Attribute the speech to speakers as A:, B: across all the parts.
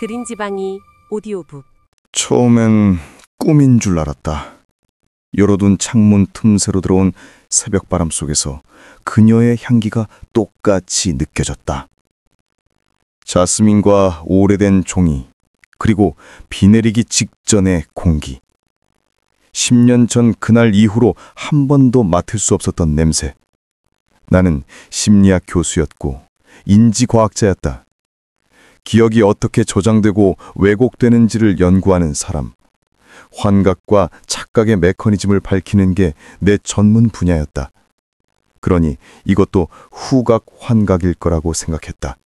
A: 그린지방이 오디오북.
B: 처음엔 꿈인 줄 알았다. 열어둔 창문 틈새로 들어온 새벽바람 속에서 그녀의 향기가 똑같이 느껴졌다. 자스민과 오래된 종이, 그리고 비 내리기 직전의 공기. 10년 전 그날 이후로 한 번도 맡을 수 없었던 냄새. 나는 심리학 교수였고 인지과학자였다. 기억이 어떻게 저장되고 왜곡되는지를 연구하는 사람. 환각과 착각의 메커니즘을 밝히는 게 내 전문 분야였다. 그러니 이것도 후각 환각일 거라고 생각했다.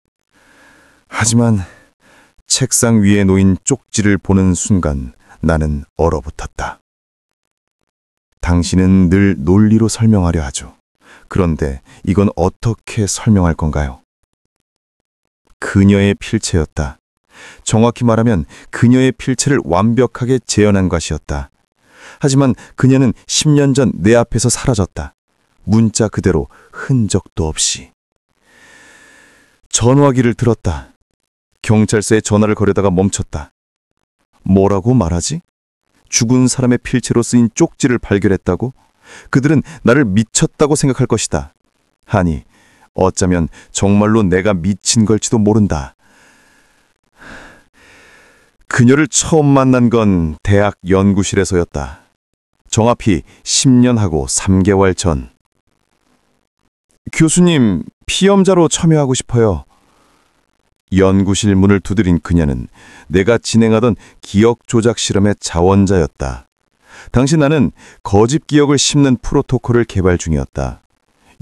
B: 하지만 책상 위에 놓인 쪽지를 보는 순간 나는 얼어붙었다. 당신은 늘 논리로 설명하려 하죠. 그런데 이건 어떻게 설명할 건가요? 그녀의 필체였다. 정확히 말하면 그녀의 필체를 완벽하게 재현한 것이었다. 하지만 그녀는 10년 전 내 앞에서 사라졌다. 문자 그대로 흔적도 없이. 전화기를 들었다. 경찰서에 전화를 거려다가 멈췄다. 뭐라고 말하지? 죽은 사람의 필체로 쓰인 쪽지를 발견했다고? 그들은 나를 미쳤다고 생각할 것이다. 아니, 어쩌면 정말로 내가 미친 걸지도 모른다. 그녀를 처음 만난 건 대학 연구실에서였다. 정확히 10년하고 3개월 전. 교수님, 피험자로 참여하고 싶어요. 연구실 문을 두드린 그녀는 내가 진행하던 기억 조작 실험의 자원자였다. 당시 나는 거짓 기억을 심는 프로토콜을 개발 중이었다.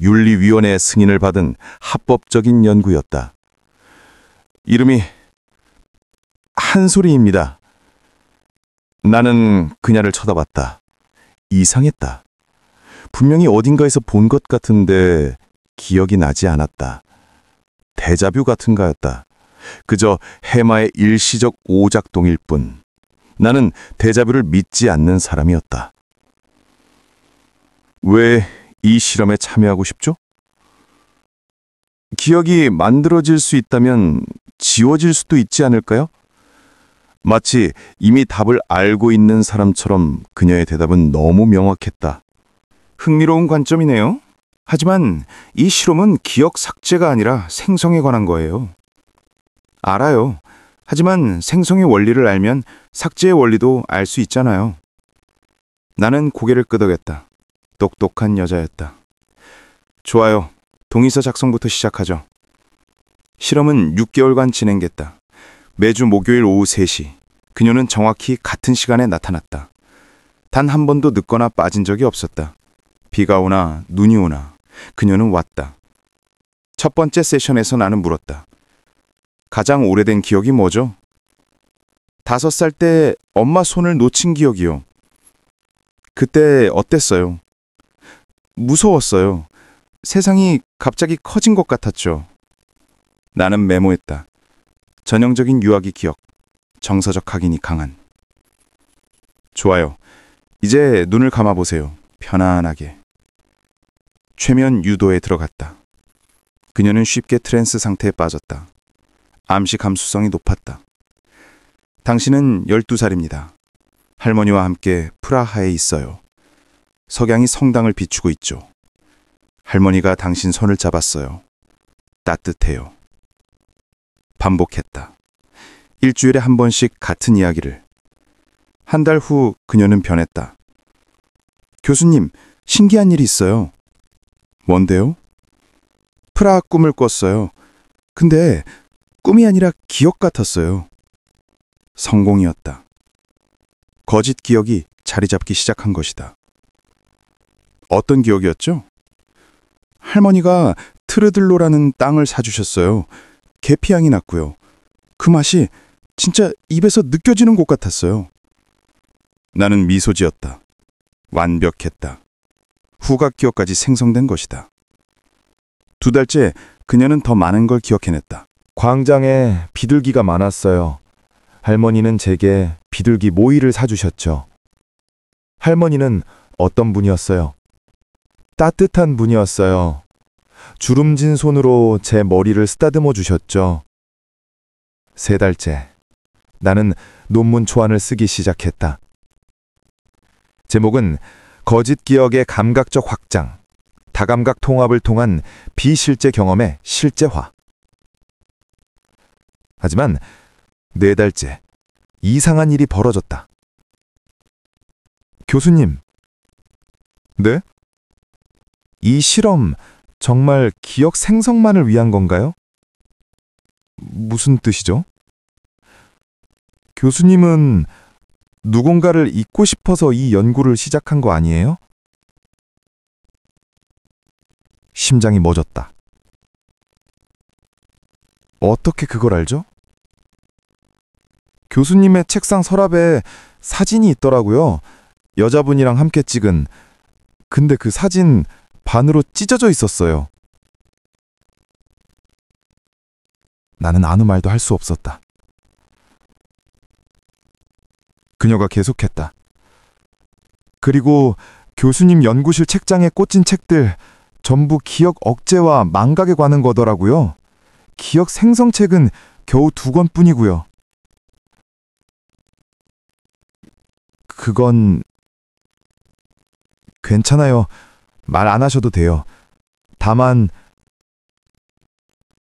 B: 윤리위원회의 승인을 받은 합법적인 연구였다. 이름이 한소리입니다. 나는 그녀를 쳐다봤다. 이상했다. 분명히 어딘가에서 본 것 같은데 기억이 나지 않았다. 데자뷰 같은가였다. 그저 해마의 일시적 오작동일 뿐. 나는 데자뷰를 믿지 않는 사람이었다. 왜 이 실험에 참여하고 싶죠? 기억이 만들어질 수 있다면 지워질 수도 있지 않을까요? 마치 이미 답을 알고 있는 사람처럼 그녀의 대답은 너무 명확했다.
C: 흥미로운 관점이네요. 하지만 이 실험은 기억 삭제가 아니라 생성에 관한 거예요. 알아요. 하지만 생성의 원리를 알면 삭제의 원리도 알 수 있잖아요. 나는 고개를 끄덕였다. 똑똑한 여자였다. 좋아요. 동의서 작성부터 시작하죠. 실험은 6개월간 진행됐다. 매주 목요일 오후 3시, 그녀는 정확히 같은 시간에 나타났다. 단 한 번도 늦거나 빠진 적이 없었다. 비가 오나 눈이 오나 그녀는 왔다. 첫 번째 세션에서 나는 물었다. 가장 오래된 기억이 뭐죠? 5살 때 엄마 손을 놓친 기억이요. 그때 어땠어요? 무서웠어요. 세상이 갑자기 커진 것 같았죠. 나는 메모했다. 전형적인 유아기 기억, 정서적 각인이 강한. 좋아요. 이제 눈을 감아보세요. 편안하게. 최면 유도에 들어갔다. 그녀는 쉽게 트랜스 상태에 빠졌다. 암시 감수성이 높았다. 당신은 12살입니다. 할머니와 함께 프라하에 있어요. 석양이 성당을 비추고 있죠. 할머니가 당신 손을 잡았어요. 따뜻해요. 반복했다. 일주일에 한 번씩 같은 이야기를. 한 달 후 그녀는 변했다. 교수님, 신기한 일이 있어요. 뭔데요? 프라하 꿈을 꿨어요. 근데 꿈이 아니라 기억 같았어요. 성공이었다. 거짓 기억이 자리 잡기 시작한 것이다. 어떤 기억이었죠? 할머니가 트르들로라는 땅을 사주셨어요. 계피향이 났고요. 그 맛이 진짜 입에서 느껴지는 것 같았어요. 나는 미소 지었다. 완벽했다. 후각 기억까지 생성된 것이다. 2달째 그녀는 더 많은 걸 기억해냈다.
D: 광장에 비둘기가 많았어요. 할머니는 제게 비둘기 모이를 사주셨죠. 할머니는 어떤 분이었어요? 따뜻한 분이었어요. 주름진 손으로 제 머리를 쓰다듬어 주셨죠. 3달째 나는 논문 초안을 쓰기 시작했다. 제목은 거짓 기억의 감각적 확장, 다감각 통합을 통한 비실제 경험의 실제화. 하지만 4달째 이상한 일이 벌어졌다. 교수님. 네? 이 실험 정말 기억 생성만을 위한 건가요? 무슨 뜻이죠? 교수님은 누군가를 잊고 싶어서 이 연구를 시작한 거 아니에요? 심장이 멎었다. 어떻게 그걸 알죠? 교수님의 책상 서랍에 사진이 있더라고요. 여자분이랑 함께 찍은. 근데 그 사진 반으로 찢어져 있었어요. 나는 아무 말도 할 수 없었다. 그녀가 계속했다. 그리고 교수님 연구실 책장에 꽂힌 책들 전부 기억 억제와 망각에 관한 거더라고요. 기억 생성책은 겨우 2권뿐이고요. 그건 괜찮아요. 말 안 하셔도 돼요. 다만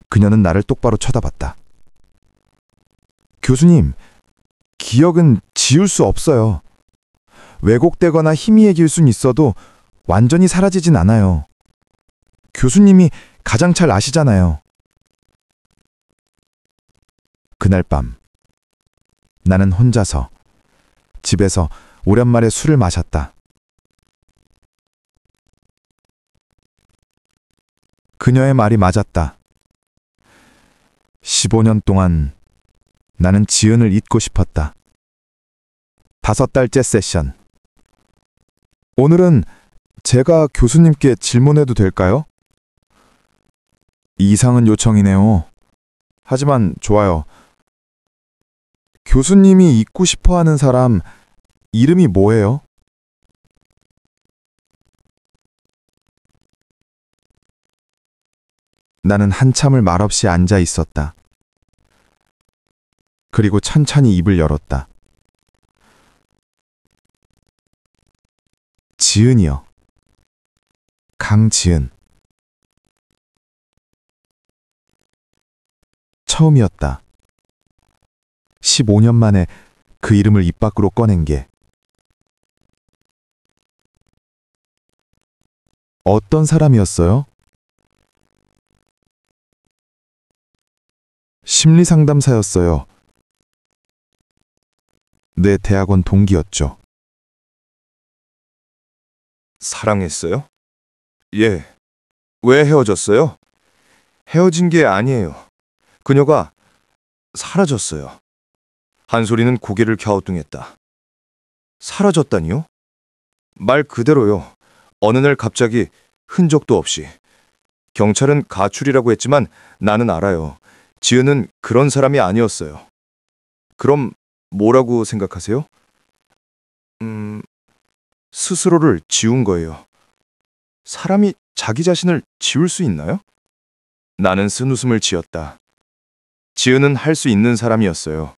D: 그녀는 나를 똑바로 쳐다봤다. 교수님, 기억은 지울 수 없어요. 왜곡되거나 희미해질 순 있어도 완전히 사라지진 않아요. 교수님이 가장 잘 아시잖아요. 그날 밤 나는 혼자서 집에서 오랜만에 술을 마셨다. 그녀의 말이 맞았다. 15년 동안 나는 지은을 잊고 싶었다. 5달째 세션. 오늘은 제가 교수님께 질문해도 될까요? 이상한 요청이네요. 하지만 좋아요. 교수님이 잊고 싶어 하는 사람 이름이 뭐예요? 나는 한참을 말없이 앉아 있었다. 그리고 천천히 입을 열었다. 지은이요. 강지은. 처음이었다. 15년 만에 그 이름을 입 밖으로 꺼낸 게. 어떤 사람이었어요? 심리상담사였어요. 내 대학원 동기였죠.
C: 사랑했어요? 예. 왜 헤어졌어요? 헤어진 게 아니에요. 그녀가 사라졌어요. 한솔이는 고개를 갸우뚱했다. 사라졌다니요? 말 그대로요. 어느 날 갑자기 흔적도 없이. 경찰은 가출이라고 했지만 나는 알아요. 지은은 그런 사람이 아니었어요. 그럼 뭐라고 생각하세요? 스스로를 지운 거예요. 사람이 자기 자신을 지울 수 있나요? 나는 쓴웃음을 지었다. 지은은 할 수 있는 사람이었어요.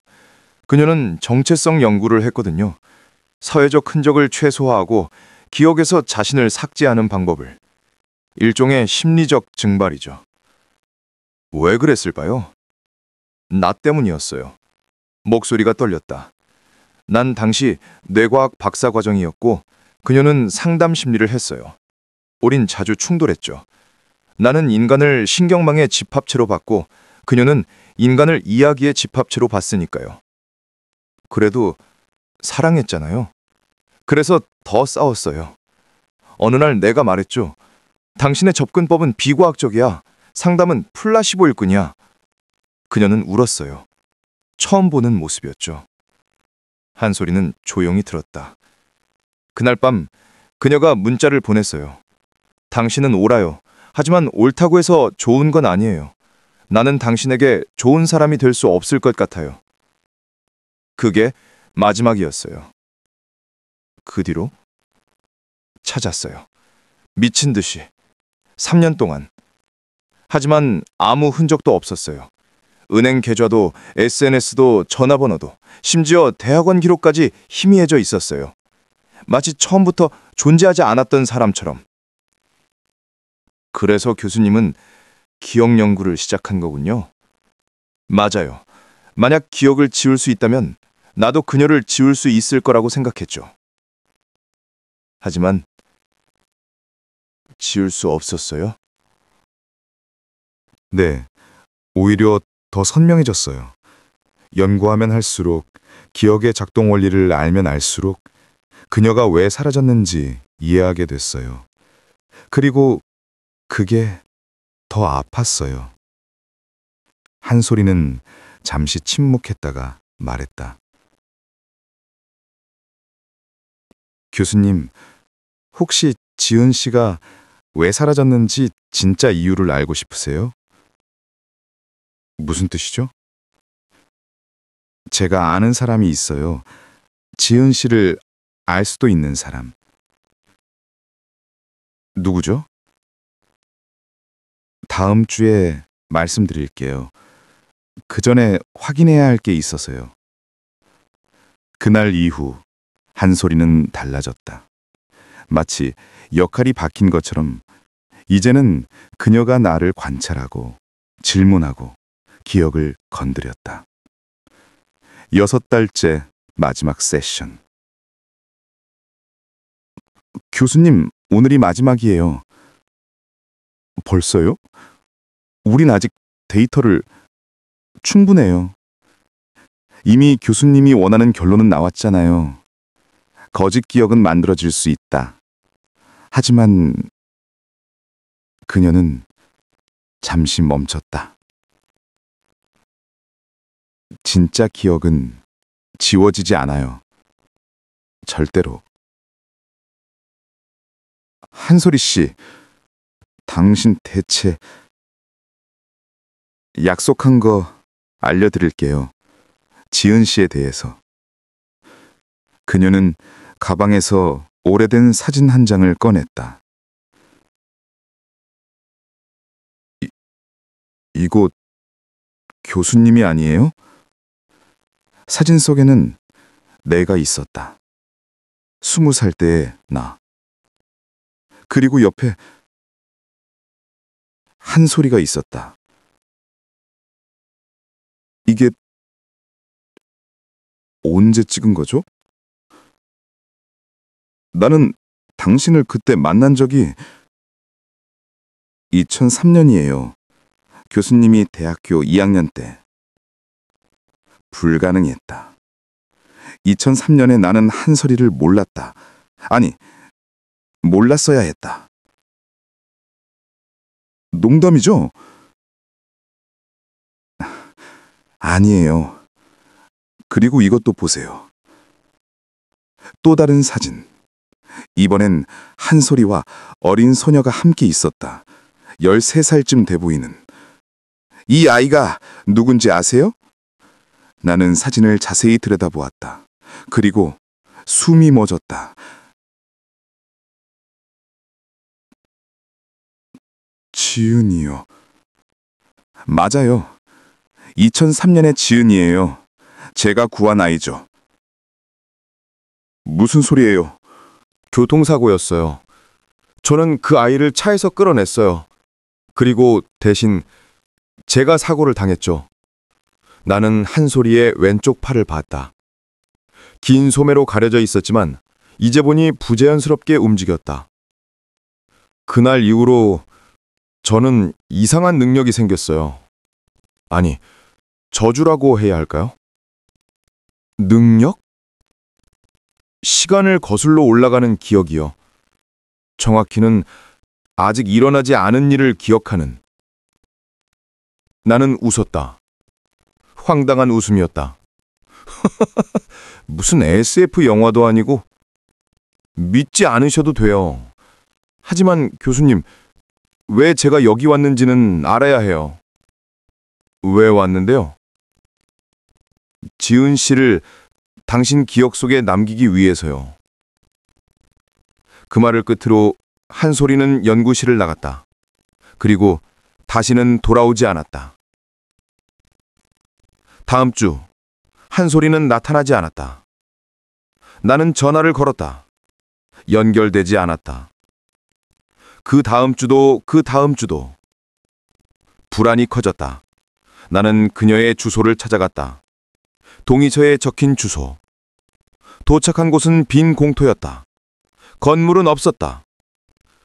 C: 그녀는 정체성 연구를 했거든요. 사회적 흔적을 최소화하고 기억에서 자신을 삭제하는 방법을. 일종의 심리적 증발이죠. 왜 그랬을까요? 나 때문이었어요. 목소리가 떨렸다. 난 당시 뇌과학 박사 과정이었고 그녀는 상담 심리를 했어요. 우린 자주 충돌했죠. 나는 인간을 신경망의 집합체로 봤고 그녀는 인간을 이야기의 집합체로 봤으니까요. 그래도 사랑했잖아요. 그래서 더 싸웠어요. 어느 날 내가 말했죠. 당신의 접근법은 비과학적이야. 상담은 플라시보 일꾼이야. 그녀는 울었어요. 처음 보는 모습이었죠. 한솔이는 조용히 들었다. 그날 밤 그녀가 문자를 보냈어요. 당신은 옳아요. 하지만 옳다고 해서 좋은 건 아니에요. 나는 당신에게 좋은 사람이 될 수 없을 것 같아요. 그게 마지막이었어요. 그 뒤로 찾았어요. 미친 듯이. 3년 동안. 하지만 아무 흔적도 없었어요. 은행 계좌도 SNS도 전화번호도 심지어 대학원 기록까지 희미해져 있었어요. 마치 처음부터 존재하지 않았던 사람처럼. 그래서 교수님은 기억 연구를 시작한 거군요. 맞아요. 만약 기억을 지울 수 있다면 나도 그녀를 지울 수 있을 거라고 생각했죠. 하지만 지울 수 없었어요.
D: 네, 오히려 더 선명해졌어요. 연구하면 할수록, 기억의 작동 원리를 알면 알수록 그녀가 왜 사라졌는지 이해하게 됐어요. 그리고 그게 더 아팠어요. 한소리는 잠시 침묵했다가 말했다. 교수님, 혹시 지은 씨가 왜 사라졌는지 진짜 이유를 알고 싶으세요? 무슨 뜻이죠? 제가 아는 사람이 있어요. 지은 씨를 알 수도 있는 사람. 누구죠? 다음 주에 말씀드릴게요. 그 전에 확인해야 할 게 있어서요. 그날 이후 한소리는 달라졌다. 마치 역할이 바뀐 것처럼 이제는 그녀가 나를 관찰하고 질문하고 기억을 건드렸다. 6달째 마지막 세션. 교수님, 오늘이 마지막이에요. 벌써요? 우린 아직 데이터를 충분해요. 이미 교수님이 원하는 결론은 나왔잖아요. 거짓 기억은 만들어질 수 있다. 하지만 그녀는 잠시 멈췄다. 진짜 기억은 지워지지 않아요. 절대로. 한소리 씨, 당신 대체 약속한 거 알려드릴게요. 지은 씨에 대해서. 그녀는 가방에서 오래된 사진 한 장을 꺼냈다. 이거 교수님이 아니에요? 사진 속에는 내가 있었다. 20살 때의 나. 그리고 옆에 한소리가 있었다. 이게 언제 찍은 거죠? 나는 당신을 그때 만난 적이 2003년이에요. 교수님이 대학교 2학년 때. 불가능했다. 2003년에 나는 한소리를 몰랐다. 아니, 몰랐어야 했다. 농담이죠? 아니에요. 그리고 이것도 보세요. 또 다른 사진. 이번엔 한소리와 어린 소녀가 함께 있었다. 13살쯤 돼 보이는. 이 아이가 누군지 아세요? 나는 사진을 자세히 들여다보았다. 그리고 숨이 멎었다. 지은이요. 맞아요. 2003년의 지은이에요. 제가 구한 아이죠. 무슨 소리예요?
E: 교통사고였어요. 저는 그 아이를 차에서 끌어냈어요. 그리고 대신 제가 사고를 당했죠. 나는 한소리의 왼쪽 팔을 봤다. 긴 소매로 가려져 있었지만 이제 보니 부자연스럽게 움직였다. 그날 이후로 저는 이상한 능력이 생겼어요. 아니, 저주라고 해야 할까요? 능력? 시간을 거슬러 올라가는 기억이요. 정확히는 아직 일어나지 않은 일을 기억하는. 나는 웃었다. 황당한 웃음이었다. 무슨 SF 영화도 아니고. 믿지 않으셔도 돼요. 하지만 교수님, 왜 제가 여기 왔는지는 알아야 해요. 왜 왔는데요? 지은 씨를 당신 기억 속에 남기기 위해서요. 그 말을 끝으로 한소리는 연구실을 나갔다. 그리고 다시는 돌아오지 않았다. 다음 주 한솔이는 나타나지 않았다. 나는 전화를 걸었다. 연결되지 않았다. 그 다음 주도 그 다음 주도. 불안이 커졌다. 나는 그녀의 주소를 찾아갔다. 동의서에 적힌 주소. 도착한 곳은 빈 공터였다. 건물은 없었다.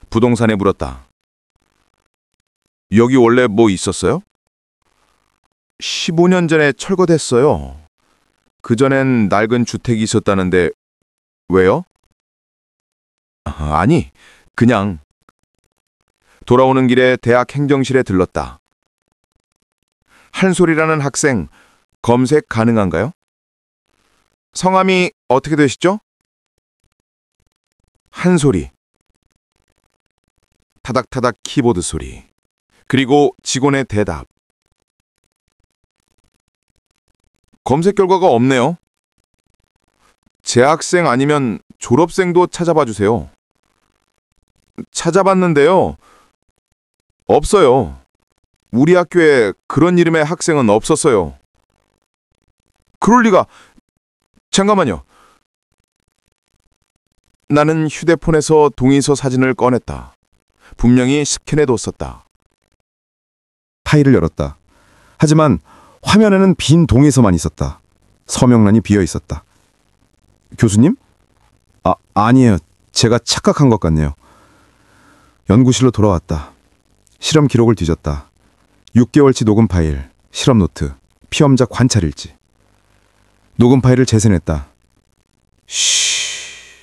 E: 부동산에 물었다. 여기 원래 뭐 있었어요? 15년 전에 철거됐어요. 그전엔 낡은 주택이 있었다는데 왜요? 아니, 그냥. 돌아오는 길에 대학 행정실에 들렀다. 한솔이라는 학생 검색 가능한가요? 성함이 어떻게 되시죠? 한솔이. 타닥타닥 키보드 소리. 그리고 직원의 대답. 검색 결과가 없네요. 재학생 아니면 졸업생도 찾아봐 주세요. 찾아봤는데요. 없어요. 우리 학교에 그런 이름의 학생은 없었어요. 그럴 리가. 잠깐만요. 나는 휴대폰에서 동의서 사진을 꺼냈다. 분명히 스캔해뒀었다.
C: 파일을 열었다. 하지만 화면에는 빈 동의서만 있었다. 서명란이 비어 있었다. 교수님? 아니에요. 제가 착각한 것 같네요. 연구실로 돌아왔다. 실험 기록을 뒤졌다. 6개월치 녹음 파일, 실험 노트, 피험자 관찰 일지. 녹음 파일을 재생했다. 쉬.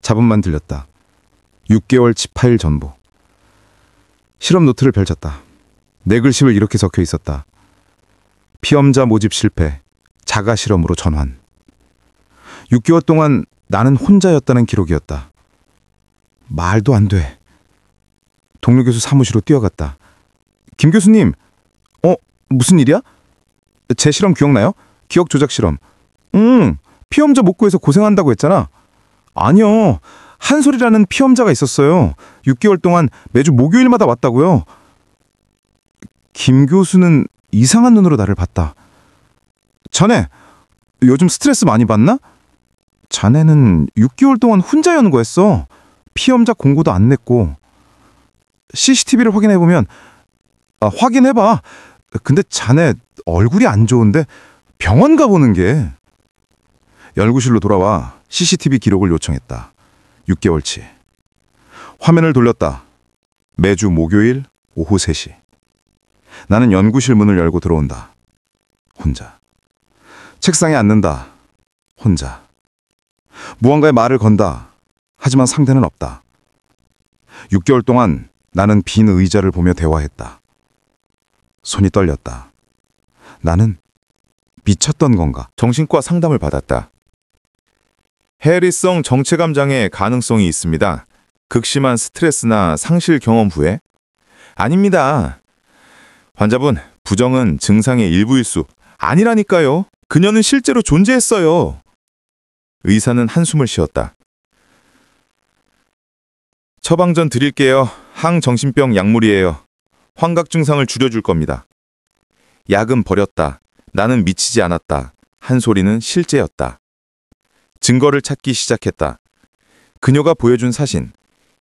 C: 잡음만 들렸다. 6개월치 파일 전부. 실험 노트를 펼쳤다. 내 글씨를 이렇게 적혀 있었다. 피험자 모집 실패, 자가 실험으로 전환. 6개월 동안 나는 혼자였다는 기록이었다. 말도 안 돼. 동료 교수 사무실로 뛰어갔다. 김 교수님, 무슨 일이야? 제 실험 기억나요? 기억 조작 실험. 피험자 못 구해서 고생한다고 했잖아. 아니요. 한솔이라는 피험자가 있었어요. 6개월 동안 매주 목요일마다 왔다고요. 김 교수는 이상한 눈으로 나를 봤다. 자네, 요즘 스트레스 많이 받나? 자네는 6개월 동안 혼자 연구했어. 피험자 공고도 안 냈고. CCTV를 확인해보면, 확인해봐. 근데 자네 얼굴이 안 좋은데 병원 가보는 게. 연구실로 돌아와 CCTV 기록을 요청했다. 6개월치. 화면을 돌렸다. 매주 목요일 오후 3시. 나는 연구실 문을 열고 들어온다. 혼자. 책상에 앉는다. 혼자. 무언가에 말을 건다. 하지만 상대는 없다. 6개월 동안 나는 빈 의자를 보며 대화했다. 손이 떨렸다. 나는 미쳤던 건가?
E: 정신과 상담을 받았다. 해리성 정체감 장애 가능성이 있습니다. 극심한 스트레스나 상실 경험 후에? 아닙니다. 환자분, 부정은 증상의 일부일 수. 아니라니까요. 그녀는 실제로 존재했어요. 의사는 한숨을 쉬었다. 처방전 드릴게요. 항정신병 약물이에요. 환각 증상을 줄여줄 겁니다. 약은 버렸다. 나는 미치지 않았다. 한솔이는 실제였다. 증거를 찾기 시작했다. 그녀가 보여준 사진.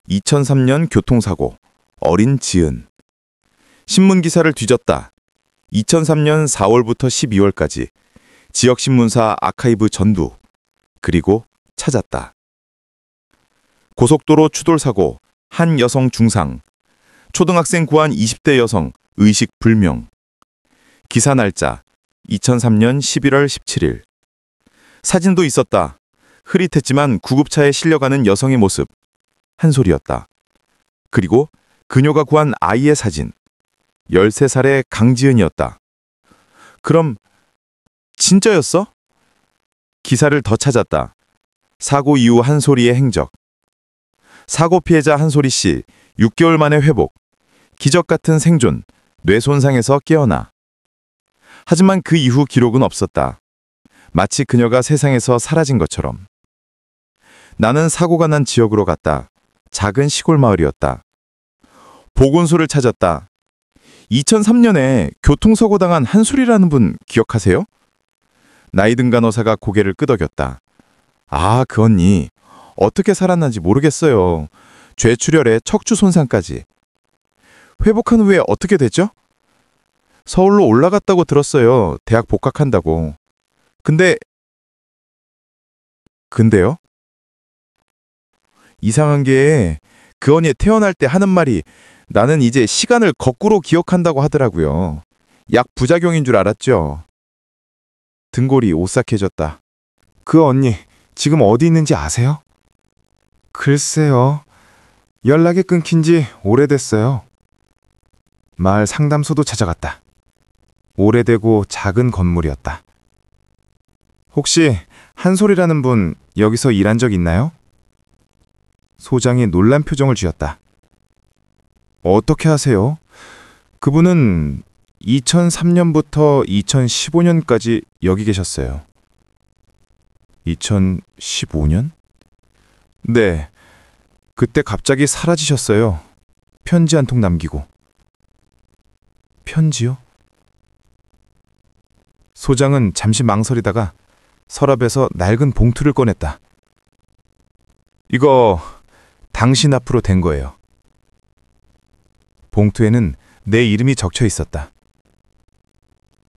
E: 2003년 교통사고. 어린 지은. 신문기사를 뒤졌다. 2003년 4월부터 12월까지. 지역신문사 아카이브 전두. 그리고 찾았다. 고속도로 추돌사고. 한 여성 중상. 초등학생 구한 20대 여성. 의식 불명. 기사 날짜. 2003년 11월 17일. 사진도 있었다. 흐릿했지만 구급차에 실려가는 여성의 모습. 한솔이었다. 그리고 그녀가 구한 아이의 사진. 13살의 강지은이었다. 그럼 진짜였어? 기사를 더 찾았다. 사고 이후 한솔이의 행적. 사고 피해자 한솔이 씨 6개월 만에 회복. 기적 같은 생존. 뇌 손상에서 깨어나. 하지만 그 이후 기록은 없었다. 마치 그녀가 세상에서 사라진 것처럼. 나는 사고가 난 지역으로 갔다. 작은 시골 마을이었다. 보건소를 찾았다. 2003년에 교통사고 당한 한솔이라는 분 기억하세요? 나이 든 간호사가 고개를 끄덕였다. 아, 그 언니. 어떻게 살았는지 모르겠어요. 뇌출혈에 척추 손상까지. 회복한 후에 어떻게 됐죠? 서울로 올라갔다고 들었어요. 대학 복학한다고. 근데요? 이상한 게 그 언니 태어날 때 하는 말이 나는 이제 시간을 거꾸로 기억한다고 하더라고요. 약 부작용인 줄 알았죠. 등골이 오싹해졌다.
D: 그 언니 지금 어디 있는지 아세요? 글쎄요. 연락이 끊긴 지 오래됐어요. 마을 상담소도 찾아갔다. 오래되고 작은 건물이었다. 혹시 한솔이라는 분 여기서 일한 적 있나요? 소장이 놀란 표정을 지었다. 어떻게 하세요? 그분은 2003년부터 2015년까지 여기 계셨어요. 2015년? 네. 그때 갑자기 사라지셨어요. 편지 한 통 남기고. 편지요? 소장은 잠시 망설이다가 서랍에서 낡은 봉투를 꺼냈다. 이거 당신 앞으로 된 거예요. 봉투에는 내 이름이 적혀 있었다.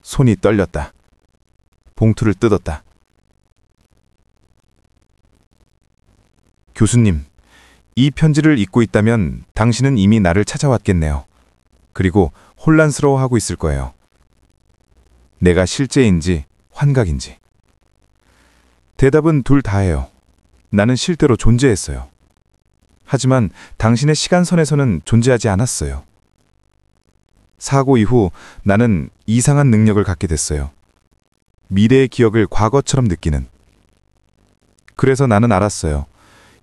D: 손이 떨렸다. 봉투를 뜯었다. 교수님, 이 편지를 읽고 있다면 당신은 이미 나를 찾아왔겠네요. 그리고 혼란스러워하고 있을 거예요. 내가 실제인지 환각인지. 대답은 둘 다예요. 나는 실제로 존재했어요. 하지만 당신의 시간선에서는 존재하지 않았어요. 사고 이후 나는 이상한 능력을 갖게 됐어요. 미래의 기억을 과거처럼 느끼는. 그래서 나는 알았어요.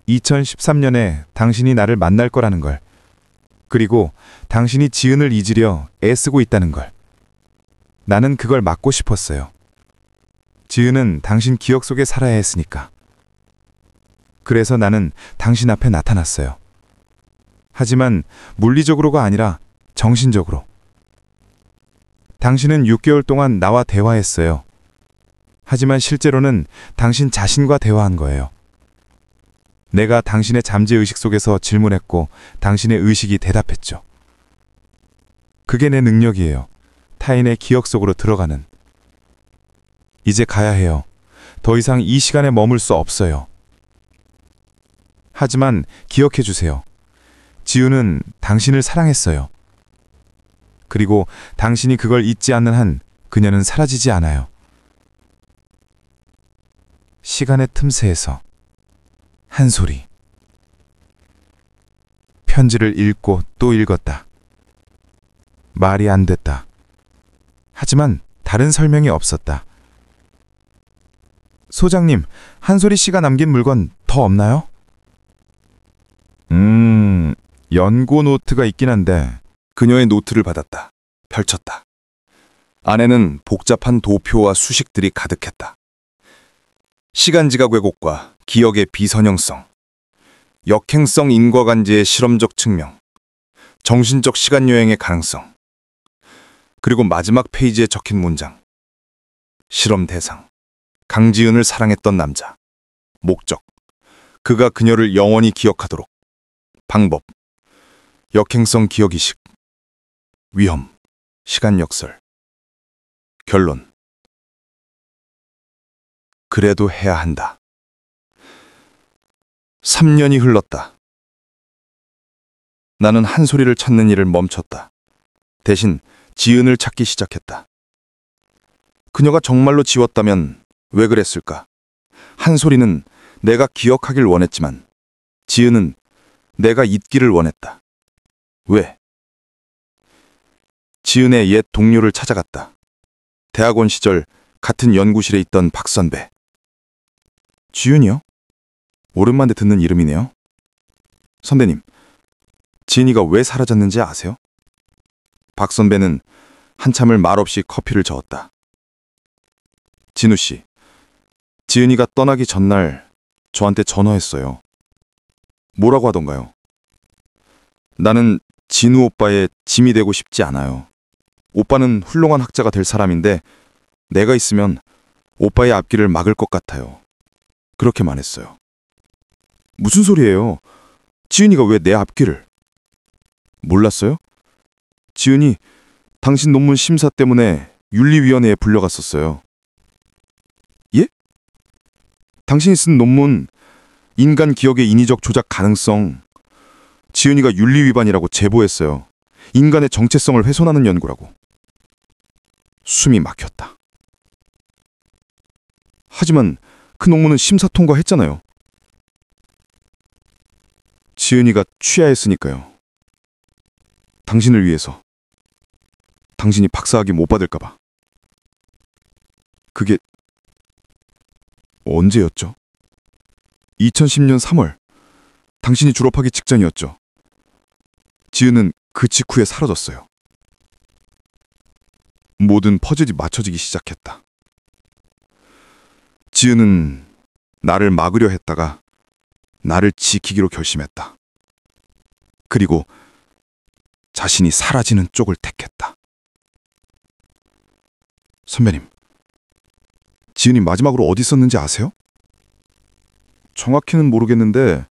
D: 2013년에 당신이 나를 만날 거라는 걸. 그리고 당신이 지은을 잊으려 애쓰고 있다는 걸. 나는 그걸 막고 싶었어요. 지은은 당신 기억 속에 살아야 했으니까. 그래서 나는 당신 앞에 나타났어요. 하지만 물리적으로가 아니라 정신적으로. 당신은 6개월 동안 나와 대화했어요. 하지만 실제로는 당신 자신과 대화한 거예요. 내가 당신의 잠재의식 속에서 질문했고 당신의 의식이 대답했죠. 그게 내 능력이에요. 타인의 기억 속으로 들어가는. 이제 가야 해요. 더 이상 이 시간에 머물 수 없어요. 하지만 기억해 주세요. 지우는 당신을 사랑했어요. 그리고 당신이 그걸 잊지 않는 한 그녀는 사라지지 않아요. 시간의 틈새에서 한솔이. 편지를 읽고 또 읽었다. 말이 안 됐다. 하지만 다른 설명이 없었다. 소장님, 한솔이 씨가 남긴 물건 더 없나요? 연고 노트가 있긴 한데.
C: 그녀의 노트를 받았다. 펼쳤다. 안에는 복잡한 도표와 수식들이 가득했다. 시간지각 왜곡과 기억의 비선형성, 역행성 인과관계의 실험적 측명, 정신적 시간여행의 가능성, 그리고 마지막 페이지에 적힌 문장. 실험 대상, 강지은을 사랑했던 남자. 목적, 그가 그녀를 영원히 기억하도록. 방법, 역행성 기억이식. 위험, 시간 역설. 결론, 그래도 해야 한다. 3년이 흘렀다. 나는 한솔이를 찾는 일을 멈췄다. 대신 지은을 찾기 시작했다. 그녀가 정말로 지웠다면 왜 그랬을까? 한솔이는 내가 기억하길 원했지만 지은은 내가 잊기를 원했다. 왜? 지은의 옛 동료를 찾아갔다. 대학원 시절 같은 연구실에 있던 박 선배. 지은이요? 오랜만에 듣는 이름이네요. 선배님, 지은이가 왜 사라졌는지 아세요? 박 선배는 한참을 말없이 커피를 저었다. 진우 씨, 지은이가 떠나기 전날 저한테 전화했어요. 뭐라고 하던가요? 나는 진우 오빠의 짐이 되고 싶지 않아요.
E: 오빠는 훌륭한 학자가 될 사람인데 내가 있으면 오빠의 앞길을 막을 것 같아요. 그렇게만 했어요. 무슨 소리예요? 지은이가 왜 내 앞길을? 몰랐어요? 지은이 당신 논문 심사 때문에 윤리위원회에 불려갔었어요. 예? 당신이 쓴 논문 인간 기억의 인위적 조작 가능성, 지은이가 윤리 위반이라고 제보했어요. 인간의 정체성을 훼손하는 연구라고. 숨이 막혔다. 하지만 그 논문은 심사 통과했잖아요. 지은이가 취하했으니까요. 당신을 위해서. 당신이 박사학위 못 받을까 봐. 그게 언제였죠? 2010년 3월. 당신이 졸업하기 직전이었죠. 지은은 그 직후에 사라졌어요. 모든 퍼즐이 맞춰지기 시작했다. 지은은 나를 막으려 했다가 나를 지키기로 결심했다. 그리고 자신이 사라지는 쪽을 택했다. 선배님, 지은이 마지막으로 어디 있었는지 아세요? 정확히는 모르겠는데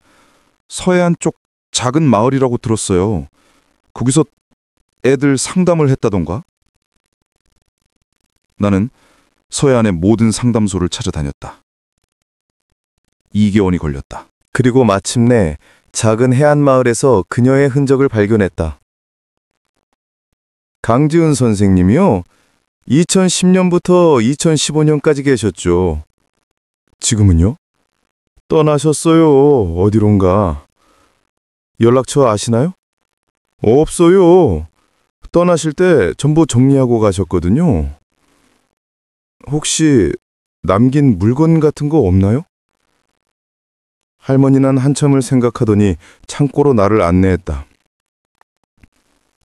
E: 서해안 쪽 작은 마을이라고 들었어요. 거기서 애들 상담을 했다던가? 나는 서해안의 모든 상담소를 찾아다녔다. 2개월이 걸렸다.
B: 그리고 마침내 작은 해안 마을에서 그녀의 흔적을 발견했다. 강지은 선생님이요? 2010년부터 2015년까지 계셨죠. 지금은요? 떠나셨어요. 어디론가. 연락처 아시나요? 없어요. 떠나실 때 전부 정리하고 가셨거든요. 혹시 남긴 물건 같은 거 없나요? 할머니는 한참을 생각하더니 창고로 나를 안내했다.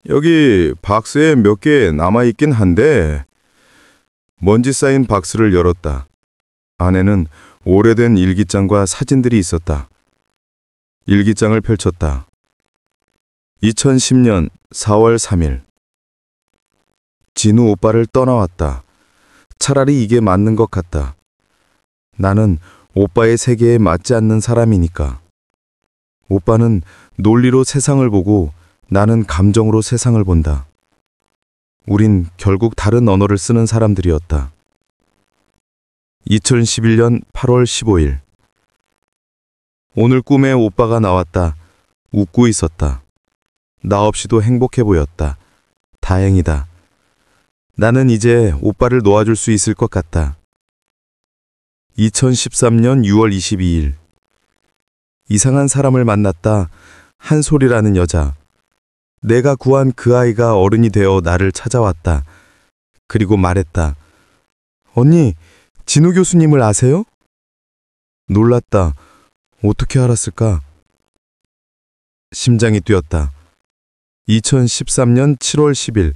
B: 여기 박스에 몇 개 남아있긴 한데 먼지 쌓인 박스를 열었다. 안에는 오래된 일기장과 사진들이 있었다. 일기장을 펼쳤다. 2010년 4월 3일. 진우 오빠를 떠나왔다. 차라리 이게 맞는 것 같다. 나는 오빠의 세계에 맞지 않는 사람이니까. 오빠는 논리로 세상을 보고 나는 감정으로 세상을 본다. 우린 결국 다른 언어를 쓰는 사람들이었다. 2011년 8월 15일. 오늘 꿈에 오빠가 나왔다. 웃고 있었다. 나 없이도 행복해 보였다. 다행이다. 나는 이제 오빠를 놓아줄 수 있을 것 같다. 2013년 6월 22일. 이상한 사람을 만났다. 한솔이라는 여자. 내가 구한 그 아이가 어른이 되어 나를 찾아왔다. 그리고 말했다. 언니, 진우 교수님을 아세요? 놀랐다. 어떻게 알았을까? 심장이 뛰었다. 2013년 7월 10일.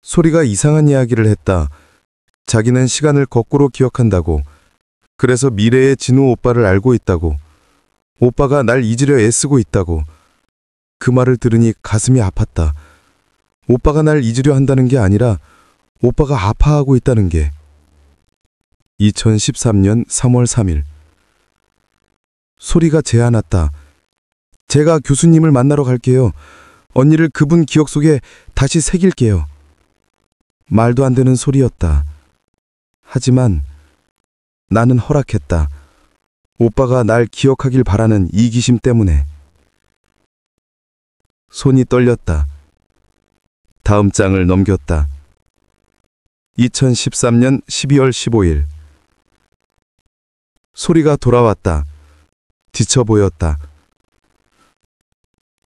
B: 소리가 이상한 이야기를 했다. 자기는 시간을 거꾸로 기억한다고. 그래서 미래의 진우 오빠를 알고 있다고. 오빠가 날 잊으려 애쓰고 있다고. 그 말을 들으니 가슴이 아팠다. 오빠가 날 잊으려 한다는 게 아니라 오빠가 아파하고 있다는 게. 2013년 3월 3일. 소리가 제안했다. 제가 교수님을 만나러 갈게요. 언니를 그분 기억 속에 다시 새길게요. 말도 안 되는 소리였다. 하지만 나는 허락했다. 오빠가 날 기억하길 바라는 이기심 때문에. 손이 떨렸다. 다음 장을 넘겼다. 2013년 12월 15일. 소리가 돌아왔다. 지쳐 보였다.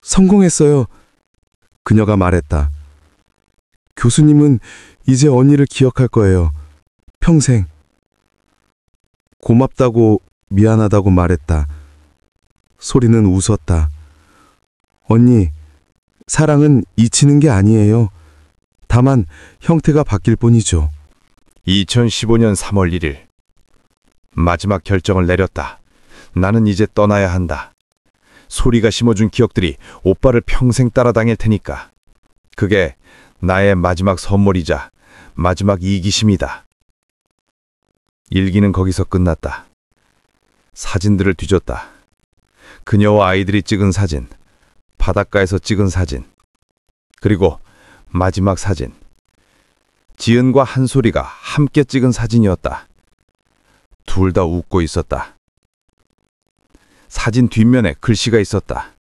B: 성공했어요. 그녀가 말했다. 교수님은 이제 언니를 기억할 거예요. 평생. 고맙다고 미안하다고 말했다. 소리는 웃었다. 언니, 사랑은 잊히는 게 아니에요. 다만 형태가 바뀔 뿐이죠.
F: 2015년 3월 1일. 마지막 결정을 내렸다. 나는 이제 떠나야 한다. 소리가 심어준 기억들이 오빠를 평생 따라다닐 테니까. 그게 나의 마지막 선물이자 마지막 이기심이다. 일기는 거기서 끝났다. 사진들을 뒤졌다. 그녀와 아이들이 찍은 사진, 바닷가에서 찍은 사진, 그리고 마지막 사진. 지은과 한솔이가 함께 찍은 사진이었다. 둘 다 웃고 있었다. 사진 뒷면에 글씨가 있었다.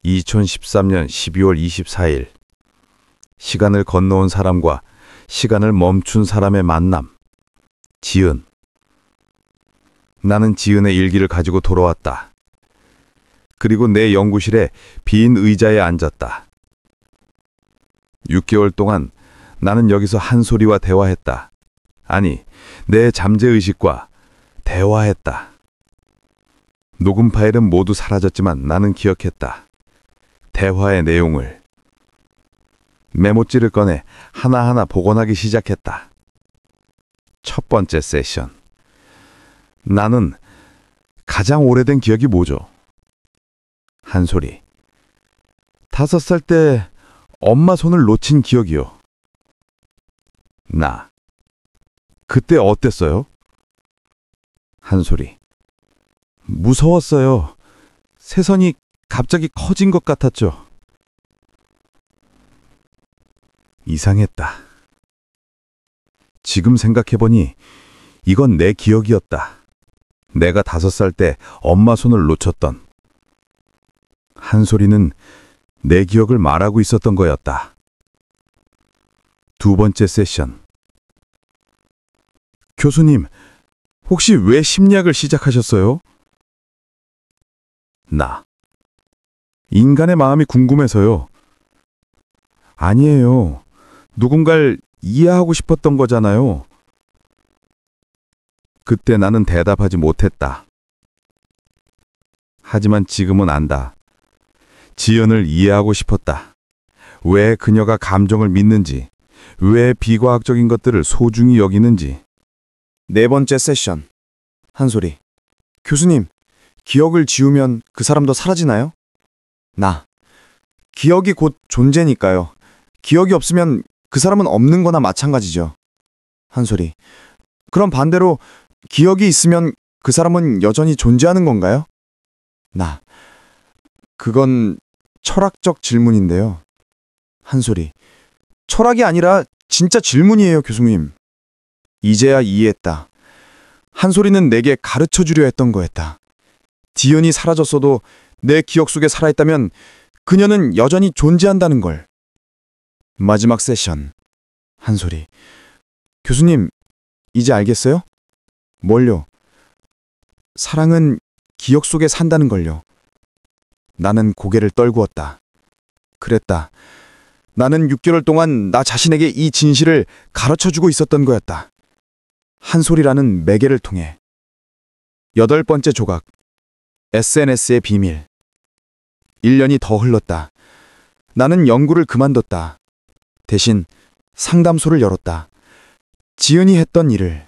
F: 2013년 12월 24일. 시간을 건너온 사람과 시간을 멈춘 사람의 만남. 지은. 나는 지은의 일기를 가지고 돌아왔다. 그리고 내 연구실에 빈 의자에 앉았다. 6개월 동안 나는 여기서 한솔이와 대화했다. 아니, 내 잠재의식과 대화했다. 녹음 파일은 모두 사라졌지만 나는 기억했다. 대화의 내용을. 메모지를 꺼내 하나하나 복원하기 시작했다. 첫 번째 세션. 나는 가장 오래된 기억이 뭐죠? 한솔이. 5살 때 엄마 손을 놓친 기억이요. 나. 그때 어땠어요? 한솔이. 무서웠어요. 새선이 갑자기 커진 것 같았죠. 이상했다. 지금 생각해보니 이건 내 기억이었다. 내가 5살 때 엄마 손을 놓쳤던. 한솔이는 내 기억을 말하고 있었던 거였다. 두 번째 세션. 교수님, 혹시 왜 심리학을 시작하셨어요? 나. 인간의 마음이 궁금해서요. 아니에요. 누군가를 이해하고 싶었던 거잖아요. 그때 나는 대답하지 못했다. 하지만 지금은 안다. 지연을 이해하고 싶었다. 왜 그녀가 감정을 믿는지, 왜 비과학적인 것들을 소중히 여기는지.
C: 네 번째 세션. 한솔이. 교수님, 기억을 지우면 그 사람도 사라지나요? 나. 기억이 곧 존재니까요. 기억이 없으면 그 사람은 없는 거나 마찬가지죠. 한솔이. 그럼 반대로 기억이 있으면 그 사람은 여전히 존재하는 건가요? 나. 그건 철학적 질문인데요. 한솔이. 철학이 아니라 진짜 질문이에요, 교수님. 이제야 이해했다. 한솔이는 내게 가르쳐 주려 했던 거였다. 지연이 사라졌어도 내 기억 속에 살아있다면 그녀는 여전히 존재한다는 걸. 마지막 세션. 한솔이. 교수님, 이제 알겠어요? 뭘요? 사랑은 기억 속에 산다는 걸요. 나는 고개를 떨구었다. 그랬다. 나는 6개월 동안 나 자신에게 이 진실을 가르쳐주고 있었던 거였다. 한솔이라는 매개를 통해. 8번째 조각. SNS의 비밀. 1년이 더 흘렀다. 나는 연구를 그만뒀다. 대신 상담소를 열었다. 지은이 했던 일을.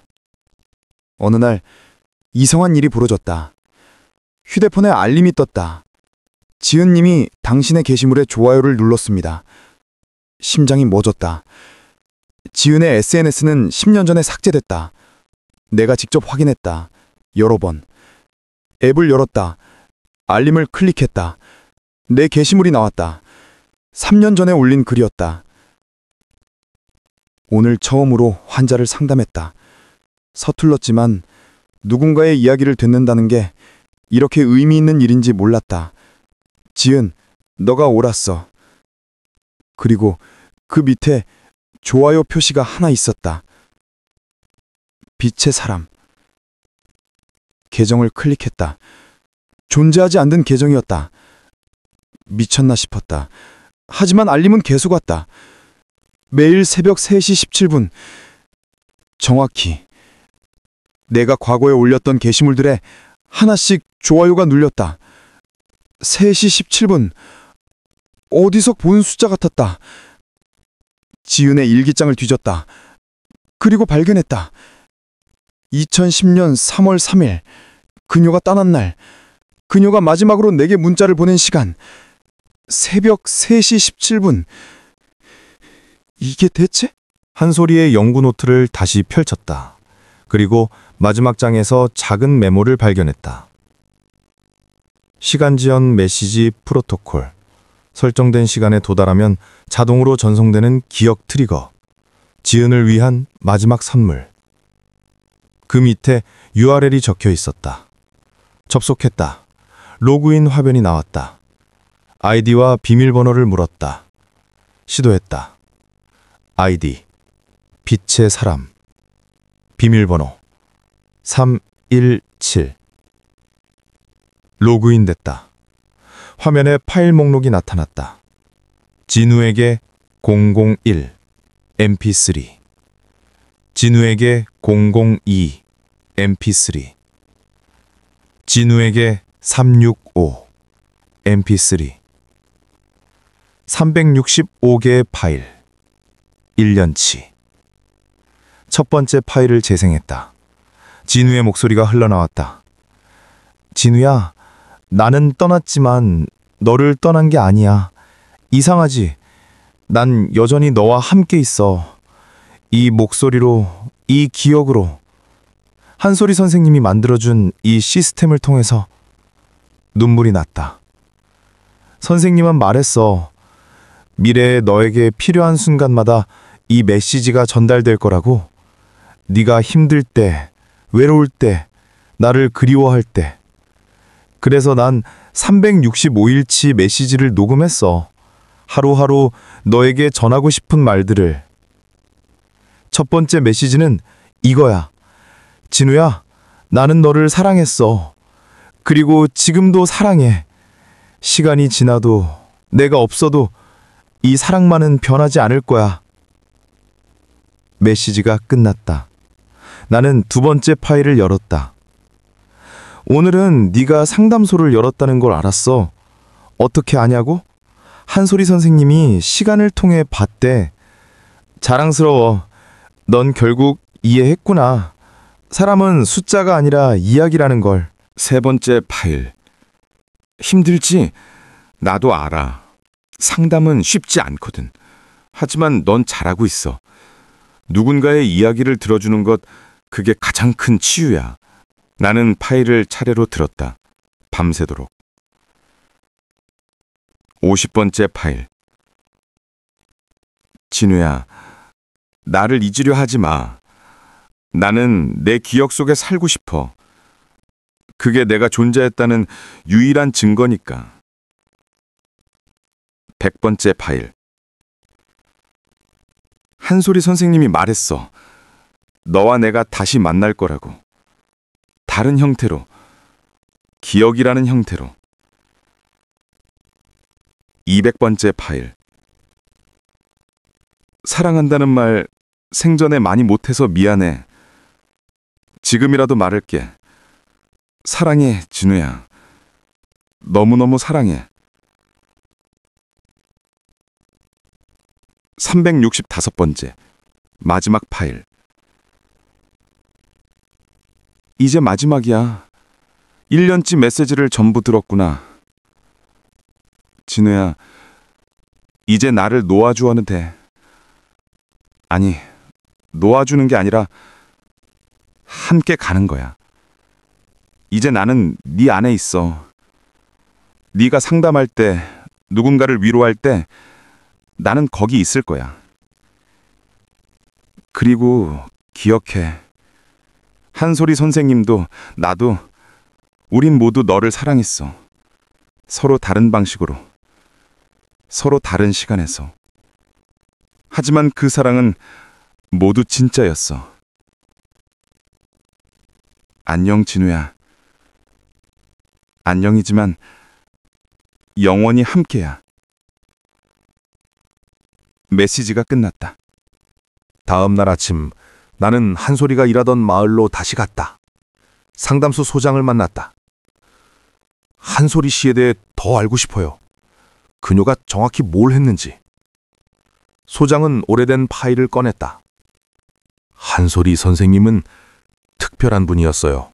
C: 어느 날 이상한 일이 벌어졌다. 휴대폰에 알림이 떴다. 지은님이 당신의 게시물에 좋아요를 눌렀습니다. 심장이 멎었다. 지은의 SNS는 10년 전에 삭제됐다. 내가 직접 확인했다. 여러 번. 앱을 열었다. 알림을 클릭했다. 내 게시물이 나왔다. 3년 전에 올린 글이었다. 오늘 처음으로 환자를 상담했다. 서툴렀지만 누군가의 이야기를 듣는다는 게 이렇게 의미 있는 일인지 몰랐다. 지은, 너가 옳았어. 그리고 그 밑에 좋아요 표시가 하나 있었다. 빛의 사람. 계정을 클릭했다. 존재하지 않는 계정이었다. 미쳤나 싶었다. 하지만 알림은 계속 왔다. 매일 새벽 3시 17분. 정확히 내가 과거에 올렸던 게시물들에 하나씩 좋아요가 눌렸다. 3시 17분. 어디서 본 숫자 같았다. 지은의 일기장을 뒤졌다. 그리고 발견했다. 2010년 3월 3일. 그녀가 떠난 날. 그녀가 마지막으로 내게 문자를 보낸 시간. 새벽 3시 17분.
B: 이게 대체?
D: 한솔이의 연구 노트를 다시 펼쳤다. 그리고 마지막 장에서 작은 메모를 발견했다. 시간 지연 메시지 프로토콜. 설정된 시간에 도달하면 자동으로 전송되는 기억 트리거. 지은을 위한 마지막 선물. 그 밑에 URL이 적혀 있었다. 접속했다. 로그인 화면이 나왔다. 아이디와 비밀번호를 물었다. 시도했다. 아이디 빛의 사람. 비밀번호 317. 로그인 됐다. 화면에 파일 목록이 나타났다. 진우에게 001 mp3, 진우에게 002 mp3, 진우에게 365 mp3, 365개의 파일, 1년치. 첫 번째 파일을 재생했다. 진우의 목소리가 흘러나왔다. 진우야, 나는 떠났지만 너를 떠난 게 아니야. 이상하지? 난 여전히 너와 함께 있어. 이 목소리로, 이 기억으로. 한솔이 선생님이 만들어준 이 시스템을 통해서 눈물이 났다. 선생님은 말했어. 미래에 너에게 필요한 순간마다 이 메시지가 전달될 거라고. 네가 힘들 때, 외로울 때, 나를 그리워할 때. 그래서 난 365일치 메시지를 녹음했어. 하루하루 너에게 전하고 싶은 말들을. 첫 번째 메시지는 이거야. 진우야, 나는 너를 사랑했어. 그리고 지금도 사랑해. 시간이 지나도 내가 없어도 이 사랑만은 변하지 않을 거야. 메시지가 끝났다. 나는 두 번째 파일을 열었다. 오늘은 네가 상담소를 열었다는 걸 알았어. 어떻게 아냐고? 한솔이 선생님이 시간을 통해 봤대. 자랑스러워. 넌 결국 이해했구나. 사람은 숫자가 아니라 이야기라는 걸.
C: 세 번째 파일. 힘들지? 나도 알아. 상담은 쉽지 않거든. 하지만 넌 잘하고 있어. 누군가의 이야기를 들어주는 것, 그게 가장 큰 치유야. 나는 파일을 차례로 들었다. 밤새도록. 50번째 파일. 진우야, 나를 잊으려 하지 마. 나는 내 기억 속에 살고 싶어. 그게 내가 존재했다는 유일한 증거니까. 100번째 파일. 한솔이 선생님이 말했어. 너와 내가 다시 만날 거라고. 다른 형태로. 기억이라는 형태로. 200번째 파일. 사랑한다는 말 생전에 많이 못해서 미안해. 지금이라도 말할게. 사랑해, 진우야. 너무너무 사랑해. 365번째. 마지막 파일. 이제 마지막이야. 1년치 메시지를 전부 들었구나. 진우야, 이제 나를 놓아주어는 돼. 아니, 놓아주는 게 아니라 함께 가는 거야. 이제 나는 네 안에 있어. 네가 상담할 때, 누군가를 위로할 때 나는 거기 있을 거야. 그리고 기억해. 한솔이 선생님도 나도 우린 모두 너를 사랑했어. 서로 다른 방식으로. 서로 다른 시간에서. 하지만 그 사랑은 모두 진짜였어. 안녕, 진우야. 안녕이지만 영원히 함께야. 메시지가 끝났다.
F: 다음 날 아침 나는 한솔이가 일하던 마을로 다시 갔다. 상담소 소장을 만났다. 한솔이 씨에 대해 더 알고 싶어요. 그녀가 정확히 뭘 했는지. 소장은 오래된 파일을 꺼냈다. 한솔이 선생님은 특별한 분이었어요.